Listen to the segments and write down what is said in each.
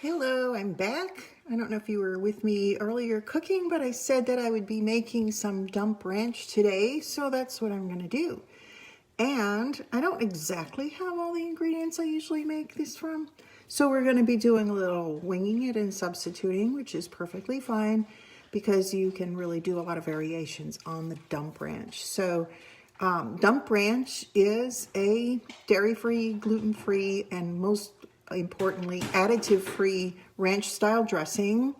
Hello, I'm back. I don't know if you were with me earlier cooking, but I said that I would be making some dump ranch today, so that's what I'm going to do. And I don't exactly have all the ingredients I usually make this from, so we're going to be doing a little winging it and substituting, which is perfectly fine because you can really do a lot of variations on the dump ranch. So dump ranch is a dairy-free, gluten-free, and most importantly, additive-free ranch-style dressing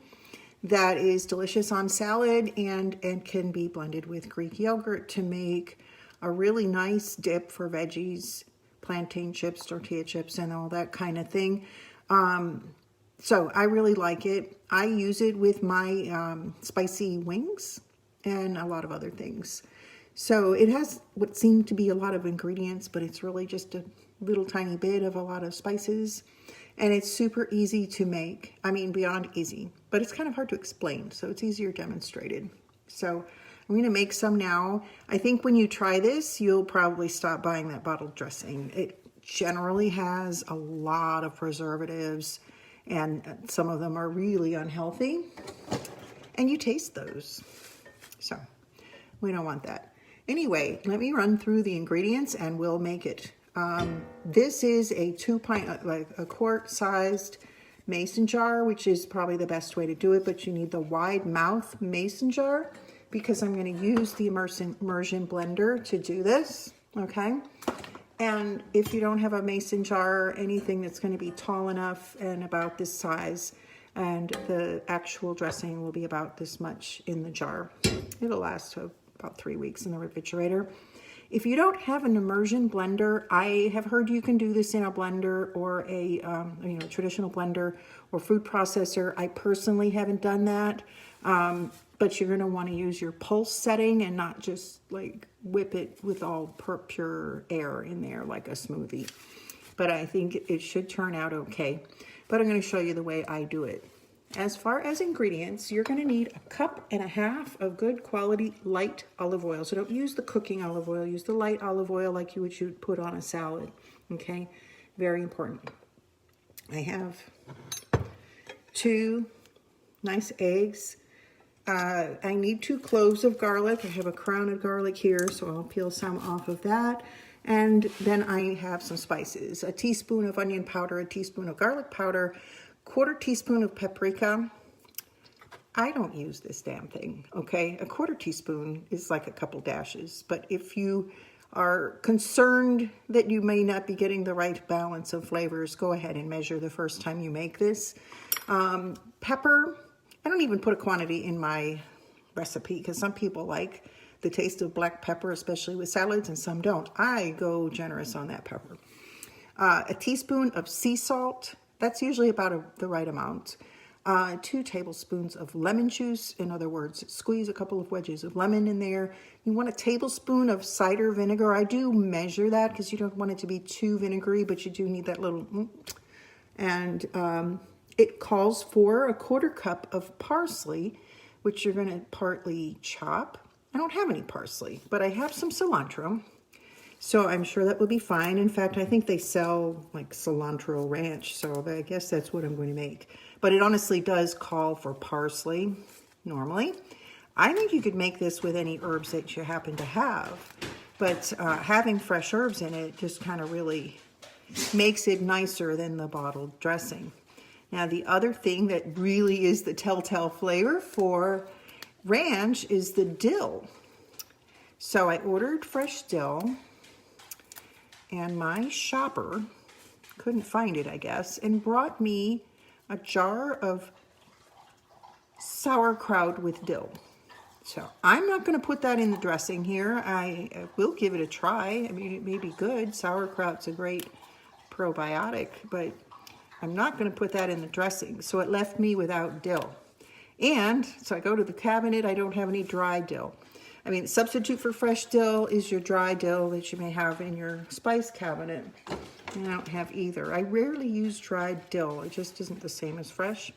that is delicious on salad and can be blended with Greek yogurt to make a really nice dip for veggies, plantain chips, tortilla chips, and all that kind of thing. So I really like it. I use it with my spicy wings and a lot of other things. So it has what seem to be a lot of ingredients, but it's really just a little tiny bit of a lot of spices. And it's super easy to make. I mean, beyond easy, but it's kind of hard to explain. So it's easier demonstrated. So I'm going to make some now. I think when you try this, you'll probably stop buying that bottled dressing. It generally has a lot of preservatives and some of them are really unhealthy. And you taste those. So we don't want that. Anyway, let me run through the ingredients and we'll make it. This is a 2 pint, like a quart sized mason jar, which is probably the best way to do it, but you need the wide mouth mason jar because I'm going to use the immersion blender to do this. Okay. And if you don't have a mason jar, anything that's going to be tall enough and about this size, and the actual dressing will be about this much in the jar. It'll last about 3 weeks in the refrigerator. If you don't have an immersion blender, I have heard you can do this in a blender or a traditional blender or food processor. I personally haven't done that, but you're going to want to use your pulse setting and not just like whip it with all pure air in there like a smoothie. But I think it should turn out okay. But I'm going to show you the way I do it. As far as ingredients, you're going to need 1.5 cups of good quality light olive oil. So don't use the cooking olive oil. Use the light olive oil like you would put on a salad. Okay? Very important. I have 2 nice eggs. I need 2 cloves of garlic. I have a crown of garlic here, so I'll peel some off of that. And then I have some spices. A teaspoon of onion powder, a teaspoon of garlic powder, 1/4 teaspoon of paprika. I don't use this damn thing, okay? 1/4 teaspoon is like a couple dashes, but if you are concerned that you may not be getting the right balance of flavors, go ahead and measure the first time you make this. Pepper, I don't even put a quantity in my recipe because some people like the taste of black pepper, especially with salads, and some don't. I go generous on that pepper. A teaspoon of sea salt. That's usually about the right amount. 2 tablespoons of lemon juice. In other words, squeeze a couple of wedges of lemon in there. You want a tablespoon of cider vinegar. I do measure that because you don't want it to be too vinegary, but you do need that little. And it calls for 1/4 cup of parsley, which you're going to partly chop. I don't have any parsley, but I have some cilantro. So I'm sure that will be fine. In fact, I think they sell like cilantro ranch, so I guess that's what I'm going to make. But it honestly does call for parsley normally. I think you could make this with any herbs that you happen to have, but having fresh herbs in it just kind of really makes it nicer than the bottled dressing. Now, the other thing that really is the telltale flavor for ranch is the dill. So I ordered fresh dill. And my shopper couldn't find it, I guess, and brought me a jar of sauerkraut with dill. So I'm not going to put that in the dressing here. I will give it a try. I mean, it may be good. Sauerkraut's a great probiotic, but I'm not going to put that in the dressing. So it left me without dill. And so I go to the cabinet. I don't have any dry dill. I mean, substitute for fresh dill is your dry dill that you may have in your spice cabinet. And I don't have either. I rarely use dried dill. It just isn't the same as fresh.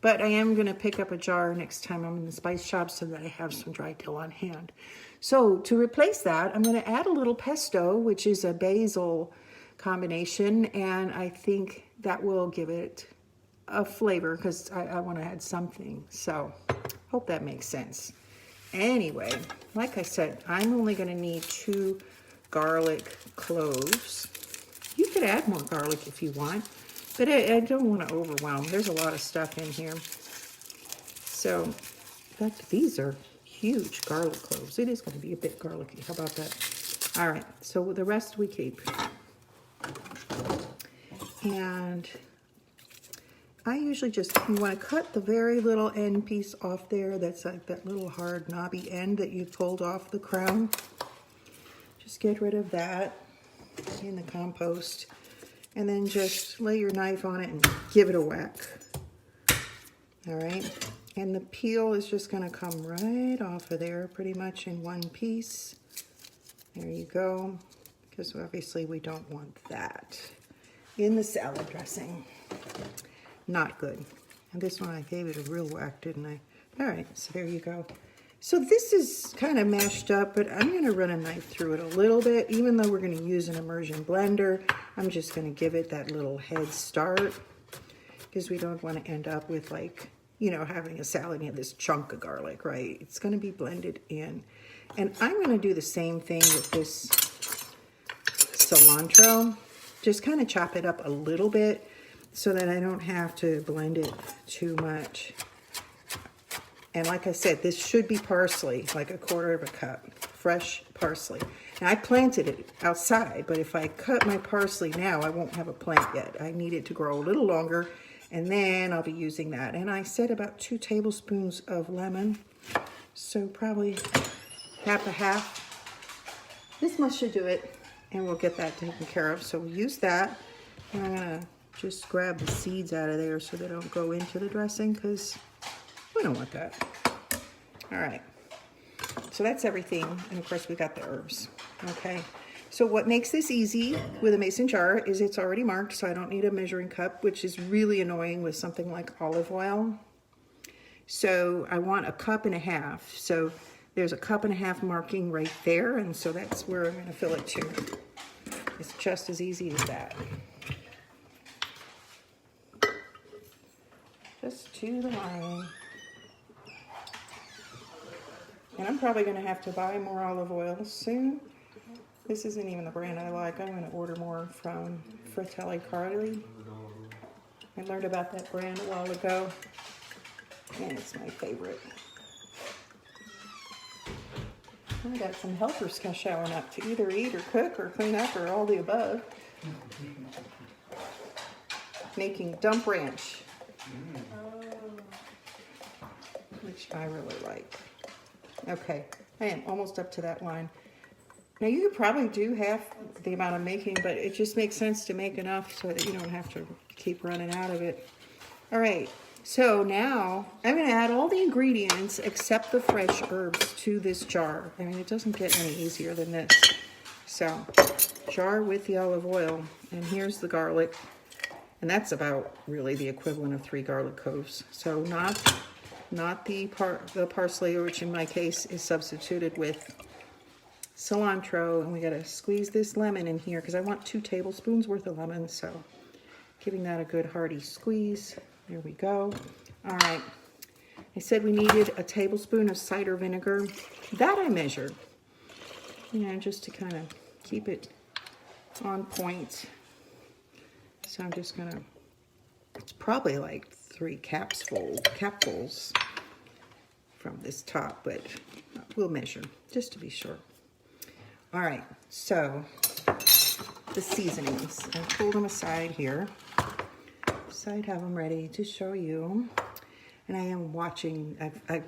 But I am going to pick up a jar next time I'm in the spice shop so that I have some dried dill on hand. So to replace that, I'm going to add a little pesto, which is a basil combination. And I think that will give it a flavor because I want to add something. So hope that makes sense. Anyway, like I said, I'm only going to need 2 garlic cloves. You could add more garlic if you want, but I don't want to overwhelm. There's a lot of stuff in here. So, in fact, these are huge garlic cloves. It is going to be a bit garlicky. How about that? All right, so the rest we keep. And I usually just, you want to cut the very little end piece off there. That's like that little hard knobby end that you pulled off the crown. Just get rid of that in the compost. And then just lay your knife on it and give it a whack. All right. And the peel is just going to come right off of there pretty much in one piece. There you go. Because obviously we don't want that in the salad dressing. Not good. And this one I gave it a real whack, didn't I? All right, so there you go. So this is kind of mashed up, but I'm going to run a knife through it a little bit. Even though we're going to use an immersion blender, I'm just going to give it that little head start because we don't want to end up with, like, you know, having a salad and have this chunk of garlic, right? It's going to be blended in. And I'm going to do the same thing with this cilantro. Just kind of chop it up a little bit so that I don't have to blend it too much. And like I said, this should be parsley, like a 1/4 of a cup, fresh parsley. Now I planted it outside, but if I cut my parsley now, I won't have a plant yet. I need it to grow a little longer, and then I'll be using that. And I said about 2 tablespoons of lemon, so probably half a half. This much should do it, and we'll get that taken care of. So we'll use that. And I'm gonna just grab the seeds out of there so they don't go into the dressing because we don't want that. All right, so that's everything. And of course we got the herbs, okay? So what makes this easy with a mason jar is it's already marked, so I don't need a measuring cup, which is really annoying with something like olive oil. So I want 1.5 cups. So there's 1.5 cups marking right there, and so that's where I'm gonna fill it to. It's just as easy as that. Just to the line. And I'm probably gonna have to buy more olive oil soon. This isn't even the brand I like. I'm gonna order more from Fratelli Carli. I learned about that brand a while ago, and it's my favorite. I got some helpers showing up to either eat or cook or clean up or all the above. Making dump ranch, which I really like. Okay, I am almost up to that line. Now you could probably do half the amount I'm making, but it just makes sense to make enough so that you don't have to keep running out of it. All right, so now I'm gonna add all the ingredients except the fresh herbs to this jar. I mean, it doesn't get any easier than this. So, jar with the olive oil, and here's the garlic. And that's about really the equivalent of 3 garlic cloves. So not the parsley, which in my case is substituted with cilantro. And we gotta squeeze this lemon in here because I want 2 tablespoons worth of lemon. So giving that a good hearty squeeze. There we go. All right. I said we needed 1 tablespoon of cider vinegar. That I measured. You know, just to kind of keep it on point. So I'm just gonna, it's probably like 3 capfuls from this top, but we'll measure just to be sure. All right, so the seasonings, I pulled them aside here. So I'd have them ready to show you. And I am watching, I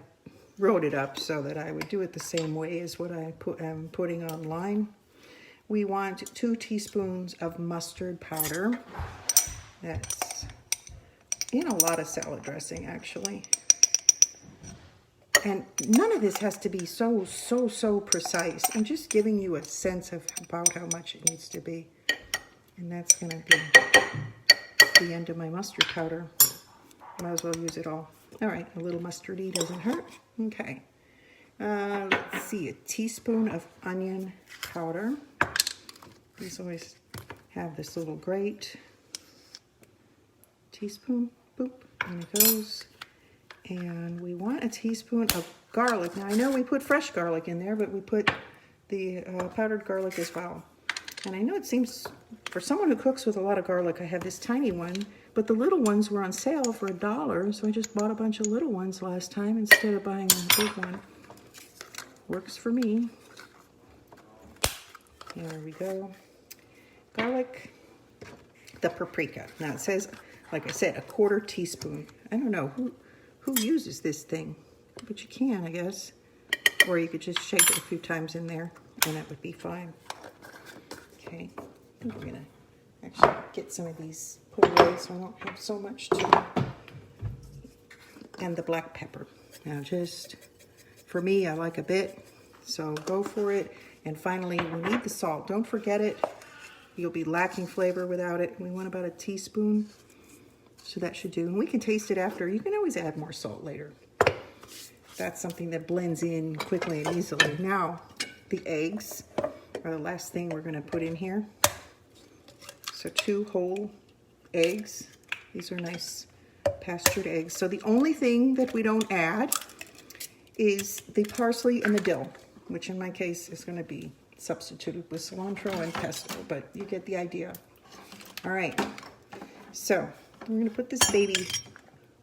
wrote it up so that I would do it the same way as what I'm putting online. We want 2 teaspoons of mustard powder. That's in a lot of salad dressing, actually. And none of this has to be so precise. I'm just giving you a sense of about how much it needs to be. And that's gonna be the end of my mustard powder. Might as well use it all. All right, a little mustardy doesn't hurt. Okay. Let's see, 1 teaspoon of onion powder. These always have this little grate. Teaspoon, Boop, and it goes. And we want a teaspoon of garlic. Now I know we put fresh garlic in there, but we put the powdered garlic as well. And I know it seems, for someone who cooks with a lot of garlic, I have this tiny one, but the little ones were on sale for $1, so I just bought a bunch of little ones last time instead of buying a big one. Works for me. There we go. Garlic. The paprika. Now it says, like I said, a 1/4 teaspoon. I don't know who uses this thing, but you can, I guess. Or you could just shake it a few times in there, and that would be fine. Okay, I'm gonna actually get some of these put away so I don't have so much to. And the black pepper. Now just, for me, I like a bit, so go for it. And finally, we need the salt. Don't forget it. You'll be lacking flavor without it. We want about a teaspoon. So that should do. And we can taste it after. You can always add more salt later. That's something that blends in quickly and easily. Now, the eggs are the last thing we're going to put in here. So 2 whole eggs. These are nice pastured eggs. So the only thing that we don't add is the parsley and the dill, which in my case is going to be substituted with cilantro and pesto, but you get the idea. All right, so we're going to put this baby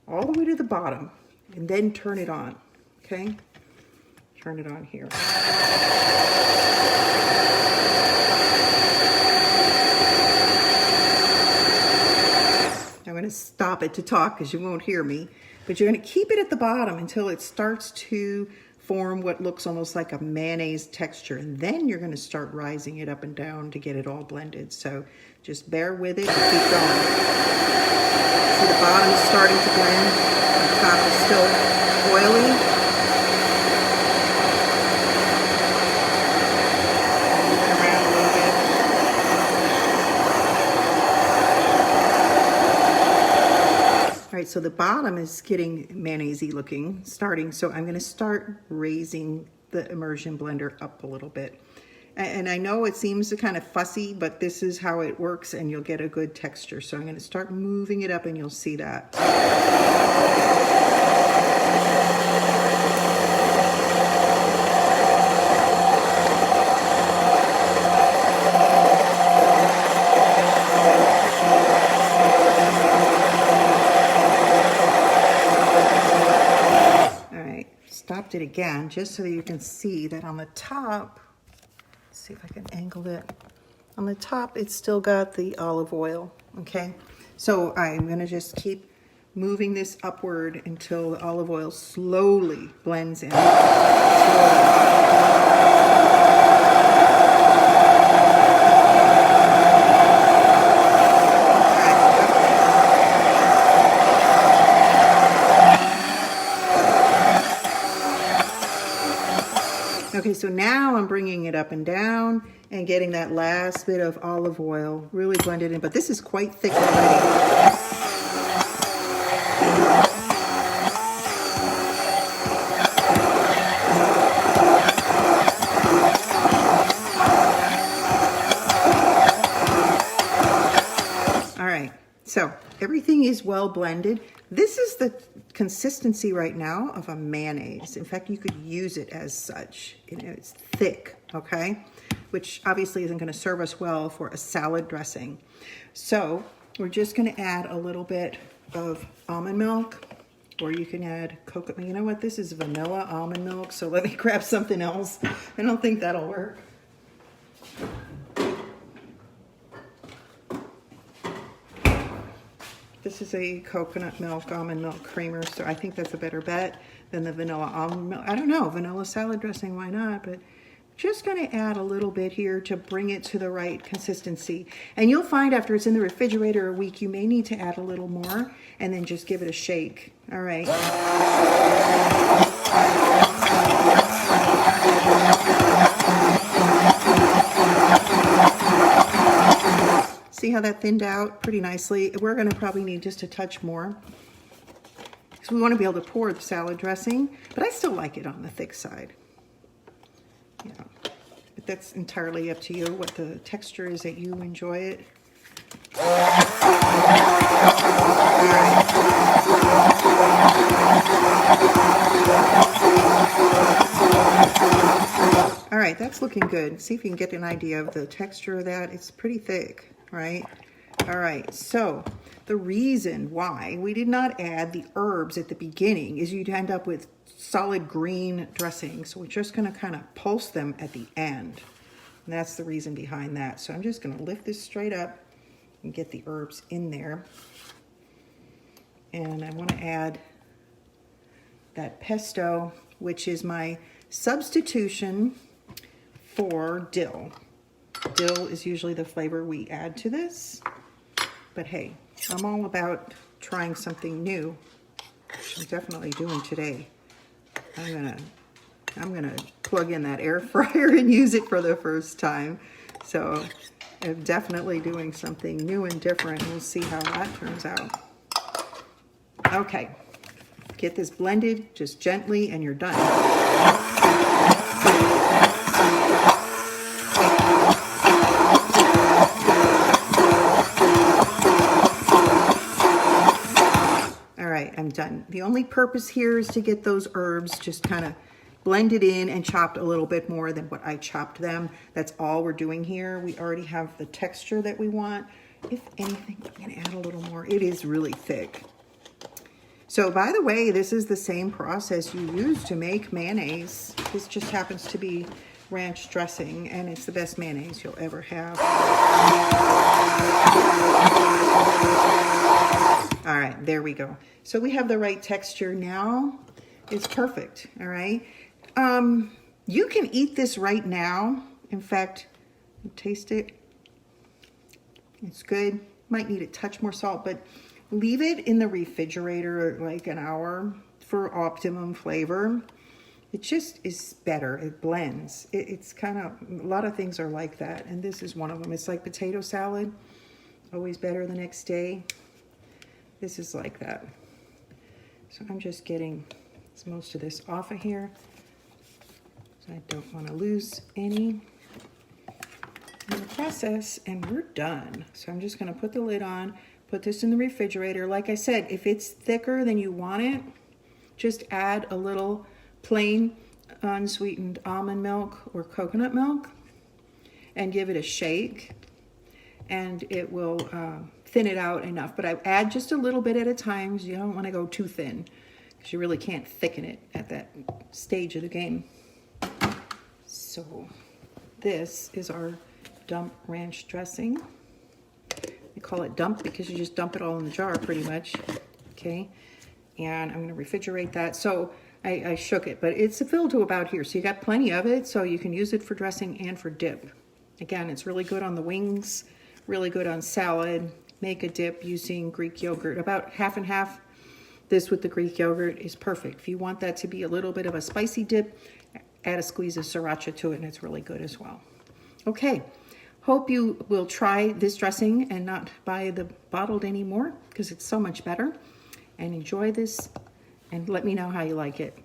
all the way to the bottom and then turn it on, okay? Turn it on here. I'm going to stop it to talk because you won't hear me, but you're going to keep it at the bottom until it starts to form what looks almost like a mayonnaise texture, and then you're going to start rising it up and down to get it all blended. So just bear with it and keep going. See, the bottom is starting to blend, the top is still oily. All right, so the bottom is getting mayonnaise-y looking, starting. So I'm going to start raising the immersion blender up a little bit. And I know it seems kind of fussy, but this is how it works and you'll get a good texture. So I'm going to start moving it up and you'll see that. Stopped it again just so that you can see that on the top, let's see if I can angle it. On the top, it's still got the olive oil, okay? So I'm gonna just keep moving this upward until the olive oil slowly blends in. Okay, so now I'm bringing it up and down and getting that last bit of olive oil really blended in, but this is quite thick already. All right, so everything is well blended. This is the consistency right now of a mayonnaise. In fact, you could use it as such. You know, it's thick, okay? Which obviously isn't going to serve us well for a salad dressing. So we're just going to add a little bit of almond milk, or you can add coconut. You know what? This is vanilla almond milk, so let me grab something else. I don't think that'll work. This is a coconut milk, almond milk creamer, so I think that's a better bet than the vanilla almond milk. I don't know, vanilla salad dressing, why not? But just gonna add a little bit here to bring it to the right consistency. And you'll find after it's in the refrigerator a week, you may need to add a little more and then just give it a shake. All right. See how that thinned out pretty nicely? We're going to probably need just a touch more because we want to be able to pour the salad dressing, but I still like it on the thick side. Yeah, but that's entirely up to you, what the texture is that you enjoy it. All right. that's looking good. See if you can get an idea of the texture of that. It's pretty thick, right? All right, so the reason why we did not add the herbs at the beginning is you'd end up with solid green dressing. So we're just gonna kind of pulse them at the end. And that's the reason behind that. So I'm just gonna lift this straight up and get the herbs in there. And I wanna add that pesto, which is my substitution for dill. Dill is usually the flavor we add to this. But hey, I'm all about trying something new, which I'm definitely doing today. I'm gonna plug in that air fryer and use it for the first time. So I'm definitely doing something new and different. We'll see how that turns out. Okay, get this blended just gently and you're done. I'm done. The only purpose here is to get those herbs just kind of blended in and chopped a little bit more than what I chopped them. That's all we're doing here. We already have the texture that we want. If anything, I'm going to add a little more. It is really thick. So by the way, this is the same process you use to make mayonnaise. This just happens to be ranch dressing, and it's the best mayonnaise you'll ever have. All right, there we go. So we have the right texture now. It's perfect, all right? You can eat this right now. In fact, taste it. It's good. Might need a touch more salt, but leave it in the refrigerator like an hour for optimum flavor. It just is better. It blends. It's kind of, a lot of things are like that, and this is one of them. It's like potato salad, always better the next day. This is like that. So I'm just getting most of this off of here. So I don't want to lose any in the process, and we're done. So I'm just going to put the lid on, put this in the refrigerator. Like I said, if it's thicker than you want it, just add a little plain unsweetened almond milk or coconut milk and give it a shake, and it will thin it out enough. But I add just a little bit at a time. You don't want to go too thin because you really can't thicken it at that stage of the game. So this is our dump ranch dressing. We call it dump because you just dump it all in the jar pretty much. Okay, and I'm going to refrigerate that. So I shook it, but it's filled to about here. So you got plenty of it, so you can use it for dressing and for dip. Again, it's really good on the wings, really good on salad. Make a dip using Greek yogurt, about half and half. This with the Greek yogurt is perfect. If you want that to be a little bit of a spicy dip, add a squeeze of sriracha to it, and it's really good as well. Okay, hope you will try this dressing and not buy the bottled anymore because it's so much better. And enjoy this, and let me know how you like it.